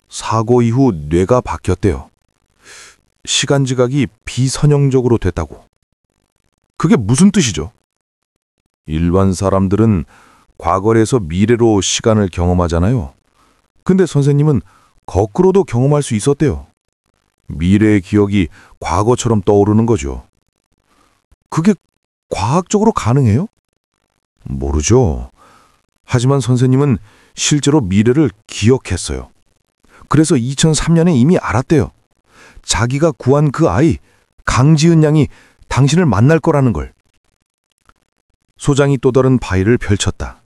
F: 사고 이후 뇌가 바뀌었대요. 시간 지각이 비선형적으로 됐다고. 그게 무슨 뜻이죠? 일반 사람들은 과거에서 미래로 시간을 경험하잖아요. 근데 선생님은 거꾸로도 경험할 수 있었대요. 미래의 기억이 과거처럼 떠오르는 거죠. 그게 과학적으로 가능해요? 모르죠. 하지만 선생님은 실제로 미래를 기억했어요. 그래서 2003년에 이미 알았대요. 자기가 구한 그 아이, 강지은 양이 당신을 만날 거라는 걸. 소장이 또 다른 파일을 펼쳤다.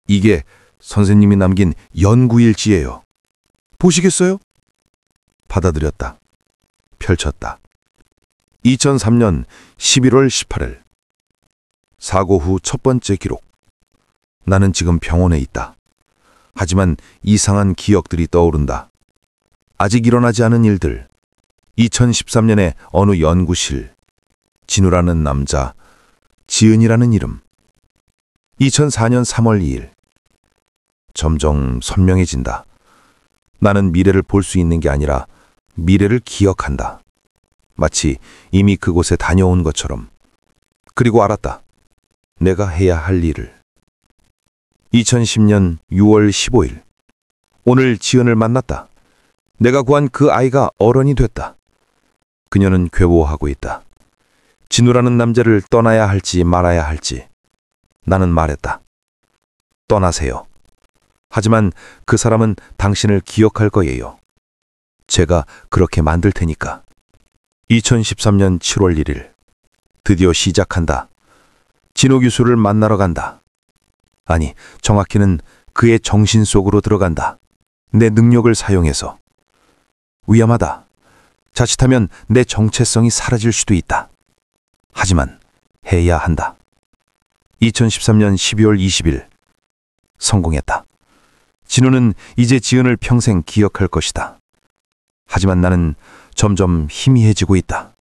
F: 이게 선생님이 남긴 연구일지예요. 보시겠어요? 받아들였다. 펼쳤다. 2003년 11월 18일. 사고 후 첫 번째 기록. 나는 지금 병원에 있다. 하지만 이상한 기억들이 떠오른다. 아직 일어나지 않은 일들. 2013년에 어느 연구실. 진우라는 남자. 지은이라는 이름. 2004년 3월 2일. 점점 선명해진다. 나는 미래를 볼 수 있는 게 아니라 미래를 기억한다. 마치 이미 그곳에 다녀온 것처럼. 그리고 알았다. 내가 해야 할 일을. 2010년 6월 15일. 오늘 지은을 만났다. 내가 구한 그 아이가 어른이 됐다. 그녀는 괴로워하고 있다. 진우라는 남자를 떠나야 할지 말아야 할지. 나는 말했다. 떠나세요. 하지만 그 사람은 당신을 기억할 거예요. 제가 그렇게 만들 테니까. 2013년 7월 1일. 드디어 시작한다. 진호 교수를 만나러 간다. 아니, 정확히는 그의 정신 속으로 들어간다. 내 능력을 사용해서. 위험하다. 자칫하면 내 정체성이 사라질 수도 있다. 하지만 해야 한다. 2013년 12월 20일. 성공했다. 진우는 이제 지은을 평생 기억할 것이다. 하지만 나는 점점 희미해지고 있다.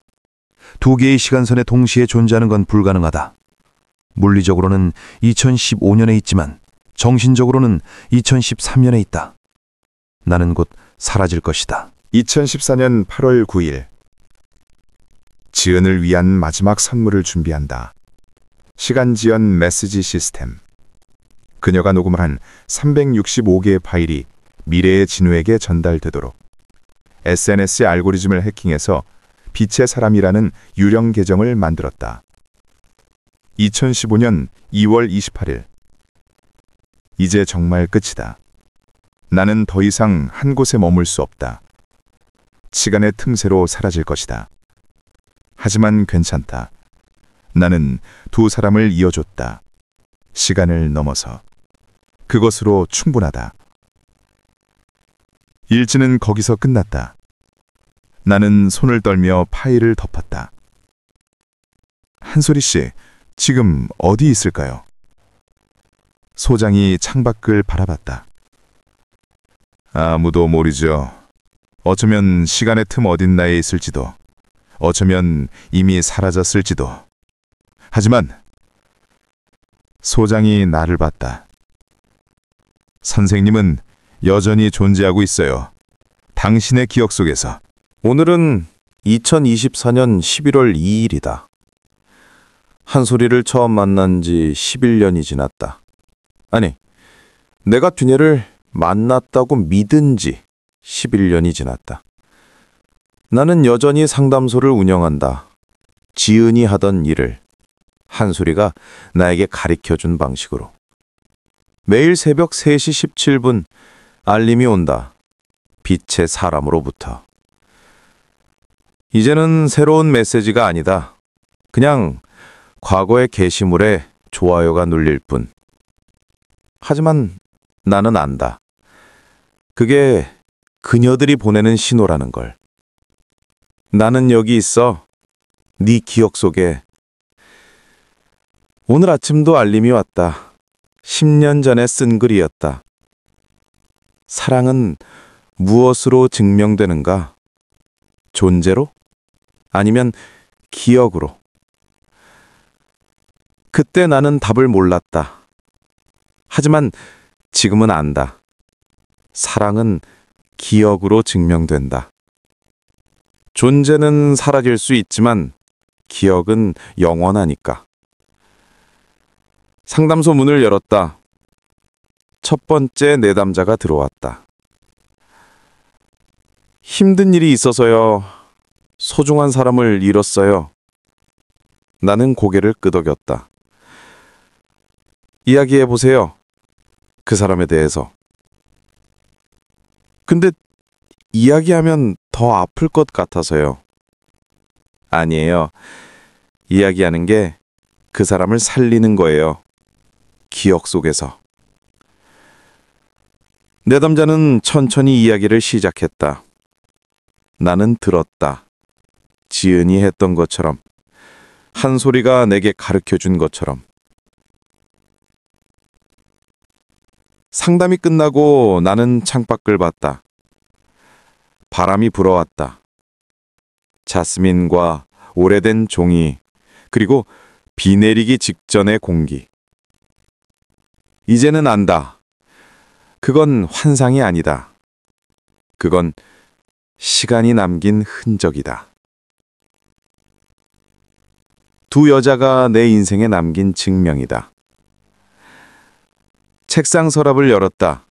F: 두 개의 시간선에 동시에 존재하는 건 불가능하다. 물리적으로는 2015년에 있지만 정신적으로는 2013년에 있다. 나는 곧 사라질 것이다.
C: 2014년 8월 9일. 지은을 위한 마지막 선물을 준비한다. 시간지연 메시지 시스템. 그녀가 녹음을 한 365개의 파일이 미래의 진우에게 전달되도록 SNS의 알고리즘을 해킹해서 빛의 사람이라는 유령 계정을 만들었다. 2015년 2월 28일. 이제 정말 끝이다. 나는 더 이상 한 곳에 머물 수 없다. 시간의 틈새로 사라질 것이다. 하지만 괜찮다. 나는 두 사람을 이어줬다. 시간을 넘어서. 그것으로 충분하다. 일지는 거기서 끝났다. 나는 손을 떨며 파일을 덮었다. 한소리 씨, 지금 어디 있을까요? 소장이 창밖을 바라봤다. 아무도 모르죠. 어쩌면 시간의 틈 어딘가에 있을지도, 어쩌면 이미 사라졌을지도. 하지만 소장이 나를 봤다. 선생님은 여전히 존재하고 있어요. 당신의 기억 속에서.
E: 오늘은 2024년 11월 2일이다. 한소리를 처음 만난 지 11년이 지났다. 아니, 내가 듀녀를 만났다고 믿은 지 11년이 지났다. 나는 여전히 상담소를 운영한다. 지은이 하던 일을 한소리가 나에게 가르쳐준 방식으로. 매일 새벽 3시 17분 알림이 온다. 빛의 사람으로부터. 이제는 새로운 메시지가 아니다. 그냥 과거의 게시물에 좋아요가 눌릴 뿐. 하지만 나는 안다. 그게 그녀들이 보내는 신호라는 걸. 나는 여기 있어. 네 기억 속에. 오늘 아침도 알림이 왔다. 10년 전에 쓴 글이었다. 사랑은 무엇으로 증명되는가? 존재로? 아니면 기억으로? 그때 나는 답을 몰랐다. 하지만 지금은 안다. 사랑은 기억으로 증명된다. 존재는 사라질 수 있지만 기억은 영원하니까. 상담소 문을 열었다. 첫 번째 내담자가 들어왔다. 힘든 일이 있어서요. 소중한 사람을 잃었어요. 나는 고개를 끄덕였다. 이야기해 보세요. 그 사람에 대해서. 근데 이야기하면 더 아플 것 같아서요. 아니에요. 이야기하는 게 그 사람을 살리는 거예요. 기억 속에서. 내담자는 천천히 이야기를 시작했다. 나는 들었다. 지은이 했던 것처럼. 한 소리가 내게 가르쳐 준 것처럼. 상담이 끝나고 나는 창밖을 봤다. 바람이 불어왔다. 자스민과 오래된 종이, 그리고 비 내리기 직전의 공기. 이제는 안다. 그건 환상이 아니다. 그건 시간이 남긴 흔적이다. 두 여자가 내 인생에 남긴 증명이다. 책상 서랍을 열었다.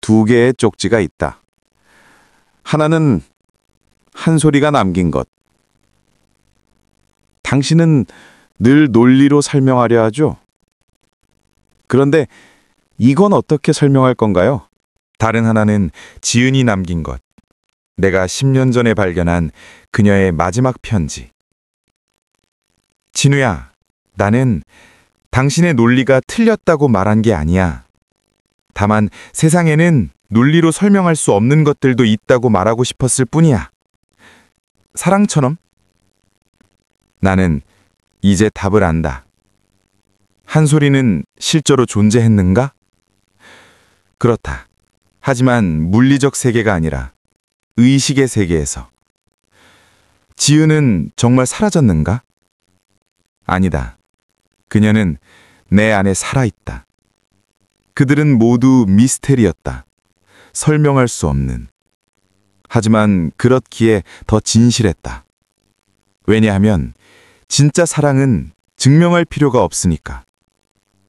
E: 두 개의 쪽지가 있다. 하나는 한 소리가 남긴 것. 당신은 늘 논리로 설명하려 하죠. 그런데 이건 어떻게 설명할 건가요?
D: 다른 하나는 지은이 남긴 것. 내가 10년 전에 발견한 그녀의 마지막 편지. 진우야, 나는 당신의 논리가 틀렸다고 말한 게 아니야. 다만 세상에는 논리로 설명할 수 없는 것들도 있다고 말하고 싶었을 뿐이야. 사랑처럼. 나는 이제 답을 안다. 한 소리는 실제로 존재했는가? 그렇다. 하지만 물리적 세계가 아니라 의식의 세계에서. 지은은 정말 사라졌는가? 아니다. 그녀는 내 안에 살아있다. 그들은 모두 미스테리였다. 설명할 수 없는. 하지만 그렇기에 더 진실했다. 왜냐하면 진짜 사랑은 증명할 필요가 없으니까.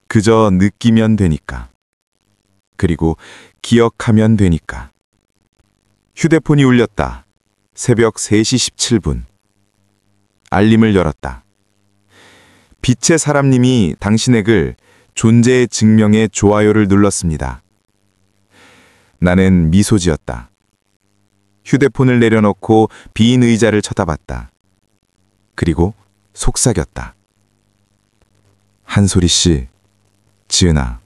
D: 그저 느끼면 되니까. 그리고 기억하면 되니까. 휴대폰이 울렸다. 새벽 3시 17분. 알림을 열었다. 빛의 사람님이 당신의 글 존재의 증명에 좋아요를 눌렀습니다. 나는 미소 지었다. 휴대폰을 내려놓고 빈 의자를 쳐다봤다. 그리고 속삭였다. 한소리 씨, 지은아,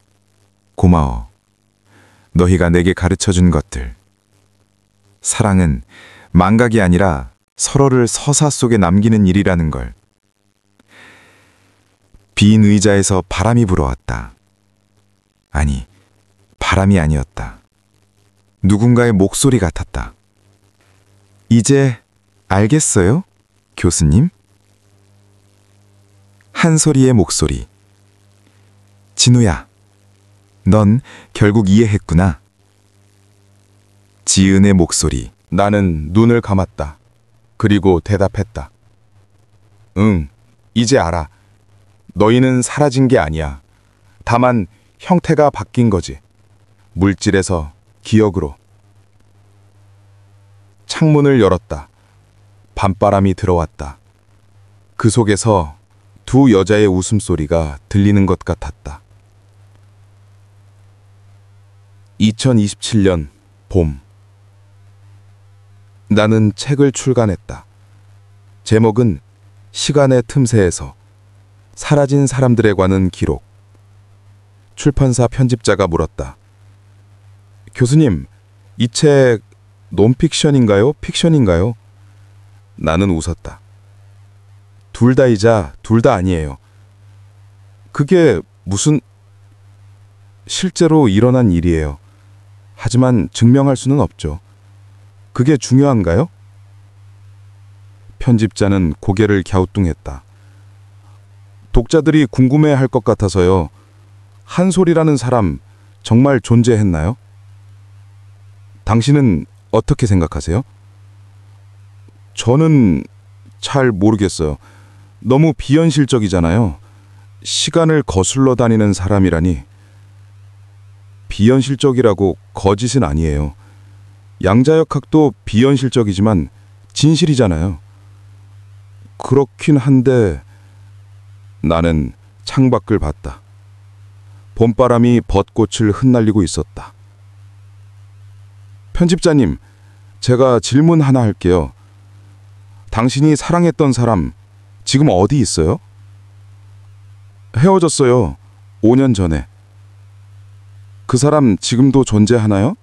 D: 고마워. 너희가 내게 가르쳐준 것들. 사랑은 망각이 아니라 서로를 서사 속에 남기는 일이라는 걸. 빈 의자에서 바람이 불어왔다. 아니, 바람이 아니었다. 누군가의 목소리 같았다. 이제 알겠어요, 교수님? 한소리의 목소리. 진우야, 넌 결국 이해했구나. 지은의 목소리.
C: 나는 눈을 감았다. 그리고 대답했다. 응, 이제 알아. 너희는 사라진 게 아니야. 다만 형태가 바뀐 거지. 물질에서 기억으로. 창문을 열었다. 밤바람이 들어왔다. 그 속에서 두 여자의 웃음소리가 들리는 것 같았다. 2027년 봄. 나는 책을 출간했다. 제목은 시간의 틈새에서 사라진 사람들에 관한 기록. 출판사 편집자가 물었다. 교수님, 이 책 논픽션인가요? 픽션인가요? 나는 웃었다. 둘 다이자 둘 다 아니에요. 그게 무슨... 실제로 일어난 일이에요. 하지만 증명할 수는 없죠. 그게 중요한가요? 편집자는 고개를 갸우뚱했다. 독자들이 궁금해할 것 같아서요. 한솔이라는 사람 정말 존재했나요? 당신은 어떻게 생각하세요? 저는 잘 모르겠어요. 너무 비현실적이잖아요.
F: 시간을 거슬러 다니는 사람이라니. 비현실적이라고 거짓은 아니에요. 양자역학도 비현실적이지만 진실이잖아요. 그렇긴 한데 나는 창밖을 봤다. 봄바람이 벚꽃을 흩날리고 있었다. 편집자님, 제가 질문 하나 할게요. 당신이 사랑했던 사람 지금 어디 있어요? 헤어졌어요. 5년 전에. 그 사람 지금도 존재하나요?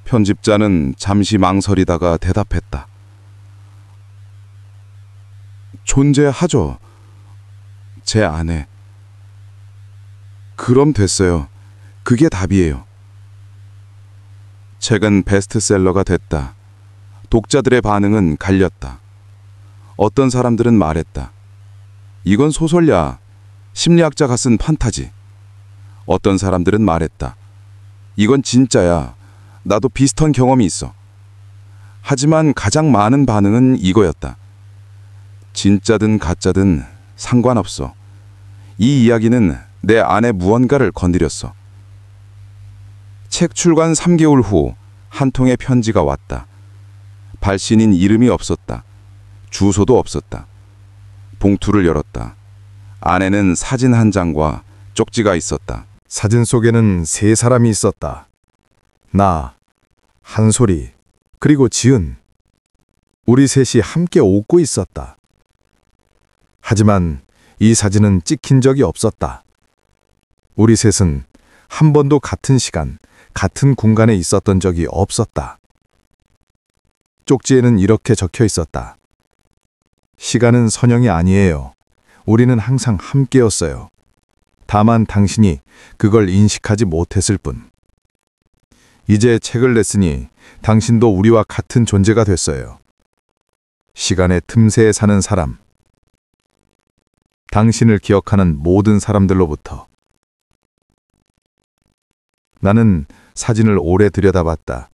F: 편집자는 잠시 망설이다가 대답했다. 존재하죠. 제 아내. 그럼 됐어요. 그게 답이에요. 책은 베스트셀러가 됐다. 독자들의 반응은 갈렸다. 어떤 사람들은 말했다. 이건 소설야. 심리학자가 쓴 판타지. 어떤 사람들은 말했다. 이건 진짜야. 나도 비슷한 경험이 있어. 하지만 가장 많은 반응은 이거였다. 진짜든 가짜든 상관없어. 이 이야기는 내 안에 무언가를 건드렸어. 책 출간 3개월 후 한 통의 편지가 왔다. 발신인 이름이 없었다. 주소도 없었다. 봉투를 열었다. 안에는 사진 한 장과 쪽지가 있었다.
D: 사진 속에는 세 사람이 있었다. 나, 한솔이, 그리고 지은. 우리 셋이 함께 웃고 있었다. 하지만 이 사진은 찍힌 적이 없었다. 우리 셋은 한 번도 같은 시간, 같은 공간에 있었던 적이 없었다. 쪽지에는 이렇게 적혀 있었다. 시간은 선형이 아니에요. 우리는 항상 함께였어요. 다만 당신이 그걸 인식하지 못했을 뿐. 이제 책을 냈으니 당신도 우리와 같은 존재가 됐어요. 시간의 틈새에 사는 사람. 당신을 기억하는 모든 사람들로부터. 나는 사진을 오래 들여다봤다.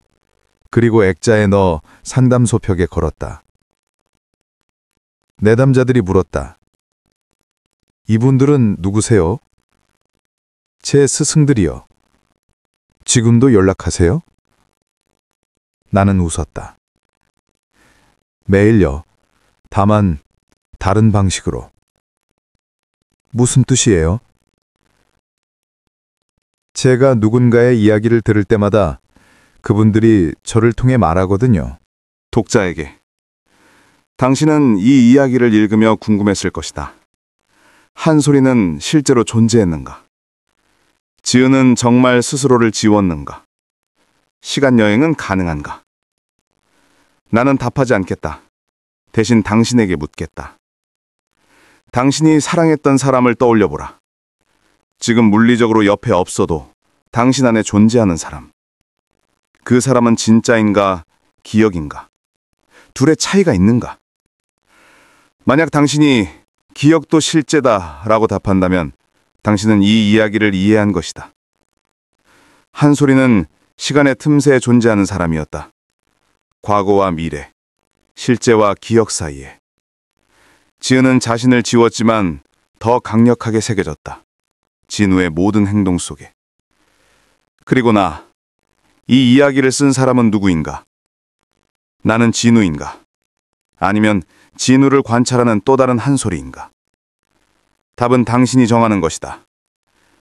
D: 그리고 액자에 넣어 상담소 벽에 걸었다. 내담자들이 물었다. 이분들은 누구세요? 제 스승들이요. 지금도 연락하세요? 나는 웃었다. 매일요. 다만 다른 방식으로. 무슨 뜻이에요? 제가 누군가의 이야기를 들을 때마다 그분들이 저를 통해 말하거든요.
C: 독자에게. 당신은 이 이야기를 읽으며 궁금했을 것이다. 한솔이는 실제로 존재했는가? 지은은 정말 스스로를 지웠는가? 시간 여행은 가능한가? 나는 답하지 않겠다. 대신 당신에게 묻겠다. 당신이 사랑했던 사람을 떠올려보라. 지금 물리적으로 옆에 없어도 당신 안에 존재하는 사람. 그 사람은 진짜인가, 기억인가? 둘의 차이가 있는가? 만약 당신이 기억도 실제다라고 답한다면 당신은 이 이야기를 이해한 것이다. 한솔이는 시간의 틈새에 존재하는 사람이었다. 과거와 미래, 실제와 기억 사이에. 지은은 자신을 지웠지만 더 강력하게 새겨졌다. 진우의 모든 행동 속에. 그리고 나, 이 이야기를 쓴 사람은 누구인가? 나는 진우인가? 아니면 진우를 관찰하는 또 다른 한솔이인가? 답은 당신이 정하는 것이다.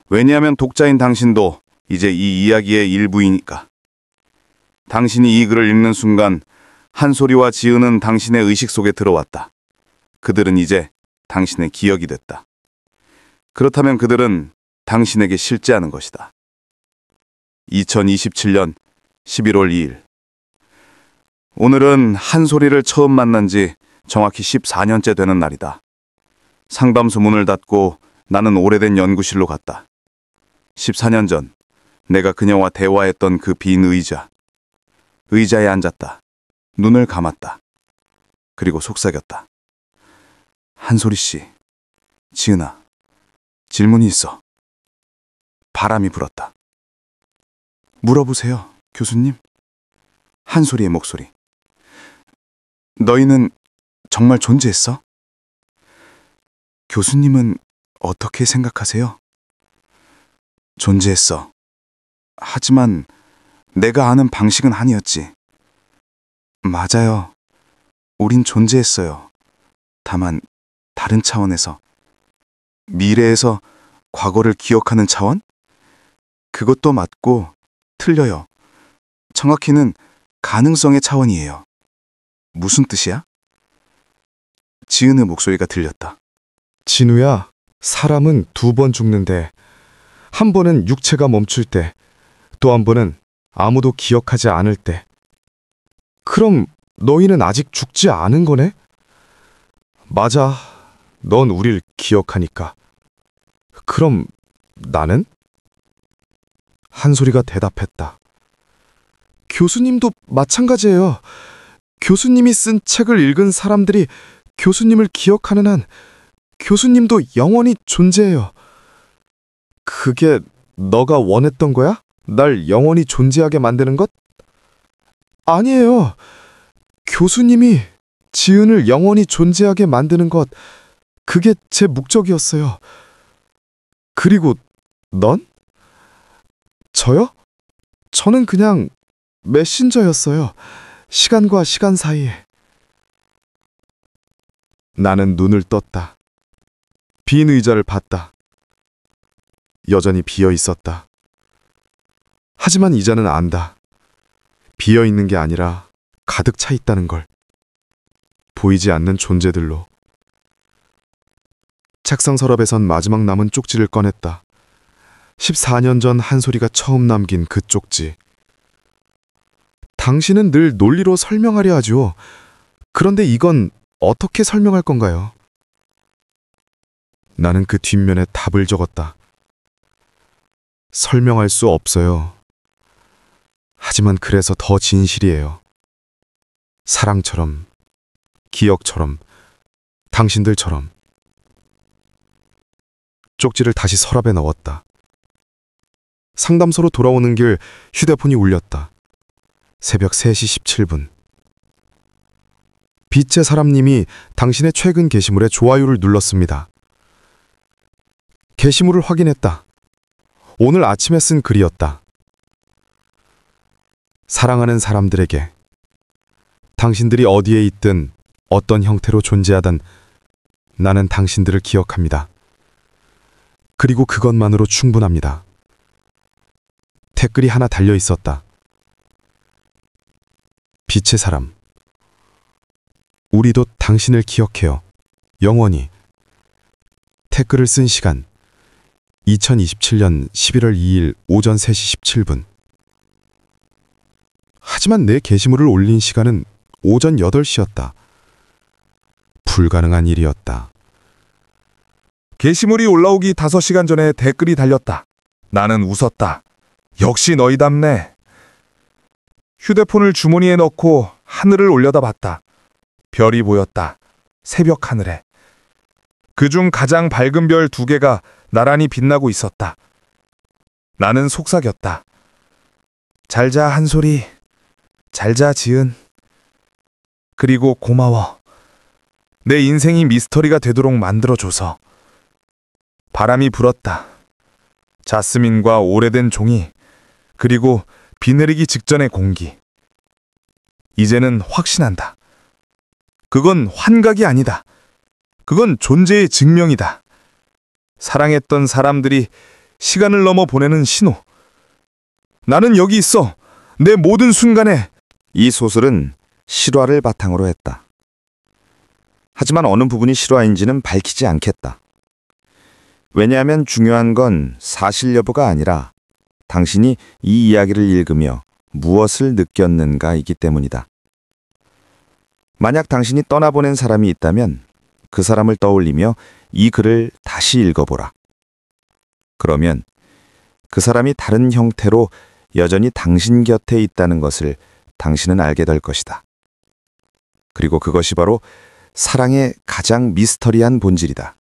C: 왜냐하면 독자인 당신도 이제 이 이야기의 일부이니까. 당신이 이 글을 읽는 순간 한솔이와 지은은 당신의 의식 속에 들어왔다. 그들은 이제 당신의 기억이 됐다. 그렇다면 그들은 당신에게 실제하는 것이다. 2027년 11월 2일. 오늘은 한솔이를 처음 만난 지 정확히 14년째 되는 날이다. 상담소 문을 닫고 나는 오래된 연구실로 갔다. 14년 전 내가 그녀와 대화했던 그 빈 의자. 의자에 앉았다. 눈을 감았다. 그리고 속삭였다. 한솔이 씨, 지은아, 질문이 있어. 바람이 불었다. 물어보세요, 교수님. 한솔이의 목소리. 너희는 정말 존재했어? 교수님은 어떻게 생각하세요? 존재했어. 하지만 내가 아는 방식은 아니었지. 맞아요. 우린 존재했어요. 다만 다른 차원에서. 미래에서 과거를 기억하는 차원? 그것도 맞고 틀려요. 정확히는 가능성의 차원이에요. 무슨 뜻이야? 지은의 목소리가 들렸다.
D: 진우야, 사람은 2번 죽는데 한 번은 육체가 멈출 때, 또 한 번은 아무도 기억하지 않을 때. 그럼 너희는 아직 죽지 않은 거네? 맞아. 넌 우릴 기억하니까. 그럼 나는? 한솔이가 대답했다. 교수님도 마찬가지예요. 교수님이 쓴 책을 읽은 사람들이 교수님을 기억하는 한 교수님도 영원히 존재해요. 그게 너가 원했던 거야? 날 영원히 존재하게 만드는 것? 아니에요. 교수님이 지은을 영원히 존재하게 만드는 것, 그게 제 목적이었어요. 그리고 넌? 저요? 저는 그냥 메신저였어요. 시간과 시간 사이에. 나는 눈을 떴다. 빈 의자를 봤다. 여전히 비어 있었다. 하지만 이자는 안다. 비어 있는 게 아니라 가득 차 있다는 걸. 보이지 않는 존재들로. 책상 서랍에선 마지막 남은 쪽지를 꺼냈다. 14년 전 한솔이가 처음 남긴 그 쪽지. 당신은 늘 논리로 설명하려 하죠. 그런데 이건 어떻게 설명할 건가요? 나는 그 뒷면에 답을 적었다. 설명할 수 없어요. 하지만 그래서 더 진실이에요. 사랑처럼, 기억처럼, 당신들처럼. 쪽지를 다시 서랍에 넣었다. 상담소로 돌아오는 길 휴대폰이 울렸다. 새벽 3시 17분. 빛의 사람님이 당신의 최근 게시물에 좋아요를 눌렀습니다. 게시물을 확인했다. 오늘 아침에 쓴 글이었다. 사랑하는 사람들에게, 당신들이 어디에 있든 어떤 형태로 존재하든 나는 당신들을 기억합니다. 그리고 그것만으로 충분합니다. 댓글이 하나 달려 있었다. 빛의 사람. 우리도 당신을 기억해요. 영원히. 댓글을 쓴 시간 2027년 11월 2일 오전 3시 17분. 하지만 내 게시물을 올린 시간은 오전 8시였다. 불가능한 일이었다.
E: 게시물이 올라오기 5시간 전에 댓글이 달렸다. 나는 웃었다. 역시 너희답네. 휴대폰을 주머니에 넣고 하늘을 올려다봤다. 별이 보였다. 새벽 하늘에. 그중 가장 밝은 별 2개가 나란히 빛나고 있었다. 나는 속삭였다. 잘자 한솔이, 잘자 지은. 그리고 고마워. 내 인생이 미스터리가 되도록 만들어줘서. 바람이 불었다. 자스민과 오래된 종이, 그리고 비 내리기 직전의 공기. 이제는 확신한다. 그건 환각이 아니다. 그건 존재의 증명이다. 사랑했던 사람들이 시간을 넘어 보내는 신호. 나는 여기 있어. 내 모든 순간에.
C: 이 소설은 실화를 바탕으로 했다. 하지만 어느 부분이 실화인지는 밝히지 않겠다. 왜냐하면 중요한 건 사실 여부가 아니라 당신이 이 이야기를 읽으며 무엇을 느꼈는가이기 때문이다. 만약 당신이 떠나보낸 사람이 있다면 그 사람을 떠올리며 이 글을 다시 읽어보라. 그러면 그 사람이 다른 형태로 여전히 당신 곁에 있다는 것을 당신은 알게 될 것이다. 그리고 그것이 바로 사랑의 가장 미스터리한 본질이다.